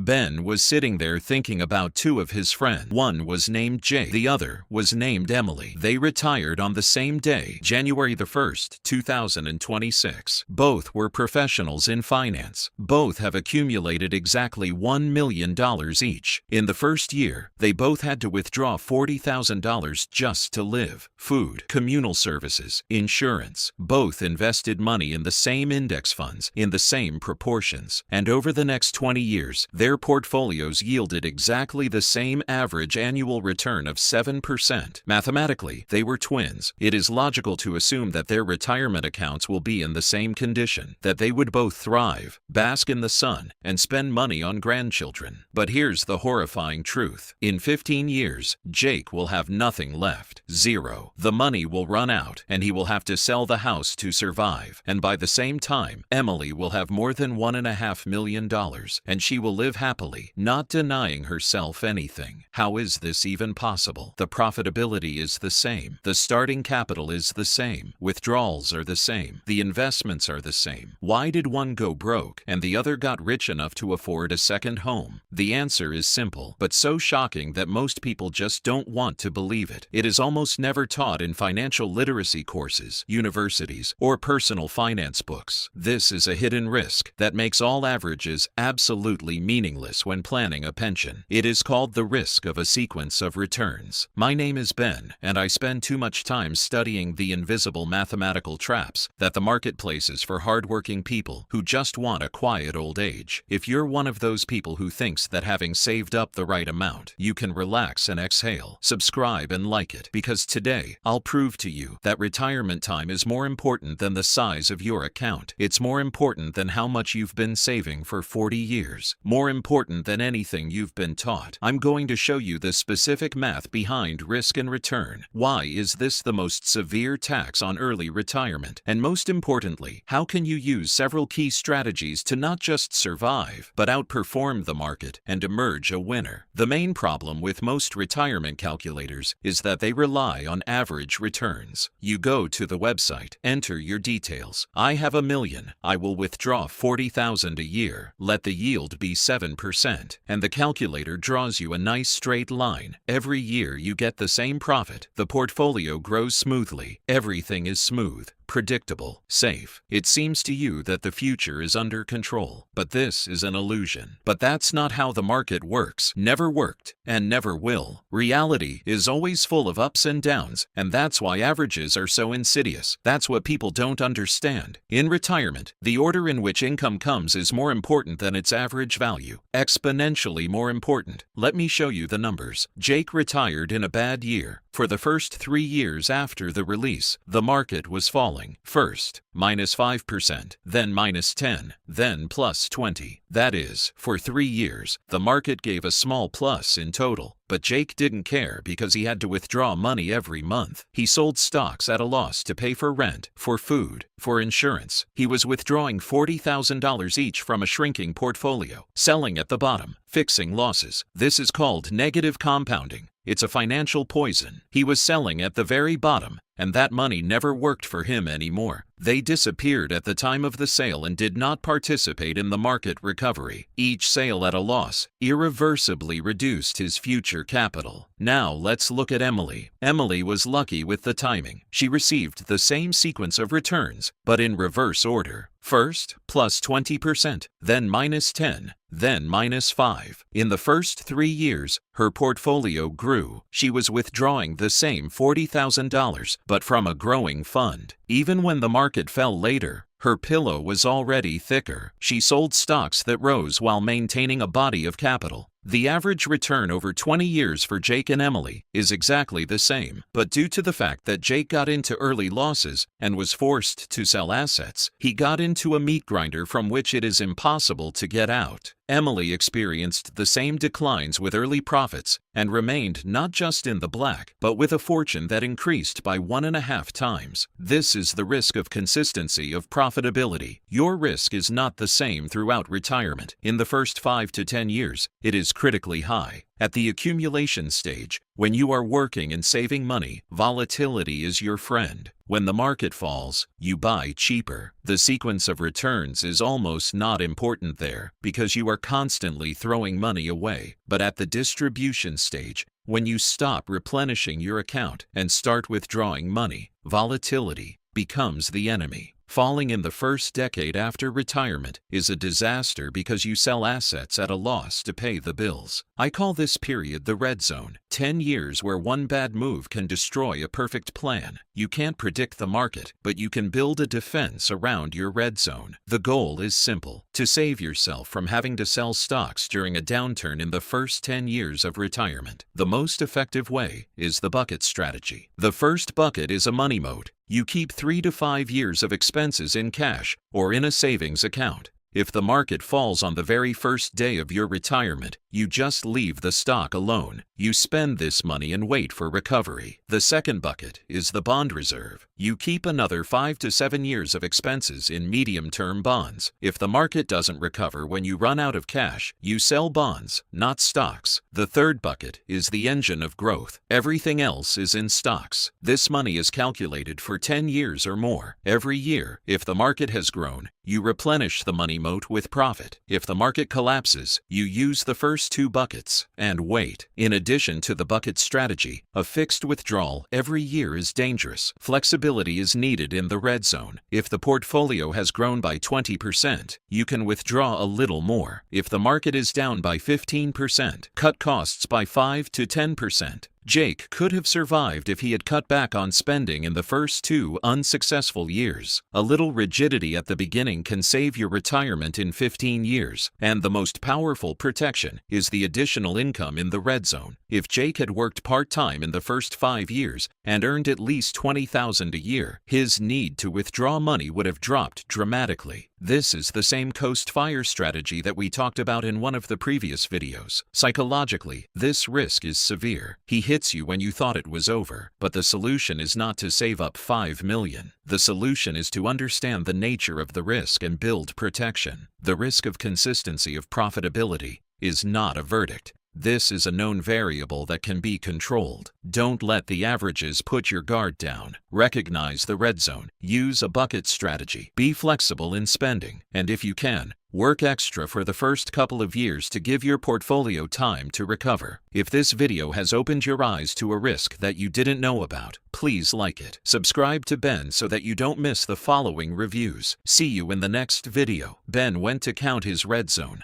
Ben was sitting there thinking about two of his friends. One was named Jake, the other was named Emily. They retired on the same day, January the 1st, 2026. Both were professionals in finance. Both have accumulated exactly $1 million each. In the first year, they both had to withdraw $40,000 just to live. Food, communal services, insurance. Both invested money in the same index funds, in the same proportions. And over the next 20 years, their portfolios yielded exactly the same average annual return of 7%. Mathematically, they were twins. It is logical to assume that their retirement accounts will be in the same condition, that they would both thrive, bask in the sun, and spend money on grandchildren. But here's the horrifying truth. In 15 years, Jake will have nothing left. Zero. The money will run out, and he will have to sell the house to survive. And by the same time, Emily will have more than $1.5 million, and she will live happily, not denying herself anything. How is this even possible? The profitability is the same. The starting capital is the same. Withdrawals are the same. The investments are the same. Why did one go broke and the other got rich enough to afford a second home? The answer is simple, but so shocking that most people just don't want to believe it. It is almost never taught in financial literacy courses, universities, or personal finance books. This is a hidden risk that makes all averages absolutely meaningless when planning a pension. It is called the risk of a sequence of returns. My name is Ben, and I spend too much time studying the invisible mathematical traps that the market places for hardworking people who just want a quiet old age. If you're one of those people who thinks that having saved up the right amount, you can relax and exhale, subscribe and like it, because today I'll prove to you that retirement time is more important than the size of your account. It's more important than how much you've been saving for 40 years. More important than anything you've been taught. I'm going to show you the specific math behind risk and return. Why is this the most severe tax on early retirement? And most importantly, how can you use several key strategies to not just survive, but outperform the market and emerge a winner? The main problem with most retirement calculators is that they rely on average returns. You go to the website, enter your details. I have $1 million. I will withdraw $40,000 a year. Let the yield be 7%. And the calculator draws you a nice straight line. Every year you get the same profit. The portfolio grows smoothly. Everything is smooth, predictable, safe. It seems to you that the future is under control, but this is an illusion. But that's not how the market works, never worked, and never will. Reality is always full of ups and downs, and that's why averages are so insidious. That's what people don't understand. In retirement, the order in which income comes is more important than its average value, exponentially more important. Let me show you the numbers. Jake retired in a bad year. For the first 3 years after the release, the market was falling. First, -5%, then -10, then +20. That is, for 3 years, the market gave a small plus in total. But Jake didn't care because he had to withdraw money every month. He sold stocks at a loss to pay for rent, for food, for insurance. He was withdrawing $40,000 each from a shrinking portfolio, selling at the bottom, fixing losses. This is called negative compounding. It's a financial poison. He was selling at the very bottom, and that money never worked for him anymore. They disappeared at the time of the sale and did not participate in the market recovery. Each sale at a loss irreversibly reduced his future capital. Now let's look at Emily. Emily was lucky with the timing. She received the same sequence of returns, but in reverse order. First, +20%, then -10, then -5. In the first 3 years, her portfolio grew. She was withdrawing the same $40,000, but from a growing fund. Even when the market fell later, her pillow was already thicker. She sold stocks that rose while maintaining a body of capital. The average return over 20 years for Jake and Emily is exactly the same. But due to the fact that Jake got into early losses and was forced to sell assets, he got into a meat grinder from which it is impossible to get out. Emily experienced the same declines with early profits and remained not just in the black, but with a fortune that increased by 1.5 times. This is the risk of consistency of profitability. Your risk is not the same throughout retirement. In the first 5 to 10 years, it is critically high. At the accumulation stage, when you are working and saving money, volatility is your friend. When the market falls, you buy cheaper. The sequence of returns is almost not important there because you are constantly throwing money away. But at the distribution stage, when you stop replenishing your account and start withdrawing money, volatility becomes the enemy. Falling in the first decade after retirement is a disaster because you sell assets at a loss to pay the bills. I call this period the red zone. 10 years where one bad move can destroy a perfect plan. You can't predict the market, but you can build a defense around your red zone. The goal is simple: to save yourself from having to sell stocks during a downturn in the first 10 years of retirement. The most effective way is the bucket strategy. The first bucket is a money mode. You keep 3 to 5 years of expenses in cash or in a savings account. If the market falls on the very first day of your retirement, you just leave the stock alone. You spend this money and wait for recovery. The second bucket is the bond reserve. You keep another 5 to 7 years of expenses in medium-term bonds. If the market doesn't recover when you run out of cash, you sell bonds, not stocks. The third bucket is the engine of growth. Everything else is in stocks. This money is calculated for 10 years or more. Every year, if the market has grown, you replenish the money moat with profit. If the market collapses, you use the first two buckets and wait. In addition to the bucket strategy, a fixed withdrawal every year is dangerous. Flexibility is needed in the red zone. If the portfolio has grown by 20%, you can withdraw a little more. If the market is down by 15%, cut costs by 5 to 10%. Jake could have survived if he had cut back on spending in the first 2 unsuccessful years. A little rigidity at the beginning can save your retirement in 15 years, and the most powerful protection is the additional income in the red zone. If Jake had worked part-time in the first 5 years and earned at least $20,000 a year, his need to withdraw money would have dropped dramatically. This is the same coast fire strategy that we talked about in one of the previous videos. Psychologically, this risk is severe. He hits you when you thought it was over. But the solution is not to save up $5 million. The solution is to understand the nature of the risk and build protection. The risk of consistency of profitability is not a verdict. This is a known variable that can be controlled. Don't let the averages put your guard down. Recognize the red zone. Use a bucket strategy. Be flexible in spending. And if you can, work extra for the first couple of years to give your portfolio time to recover. If this video has opened your eyes to a risk that you didn't know about, please like it. Subscribe to Ben so that you don't miss the following reviews. See you in the next video. Ben went to count his red zone.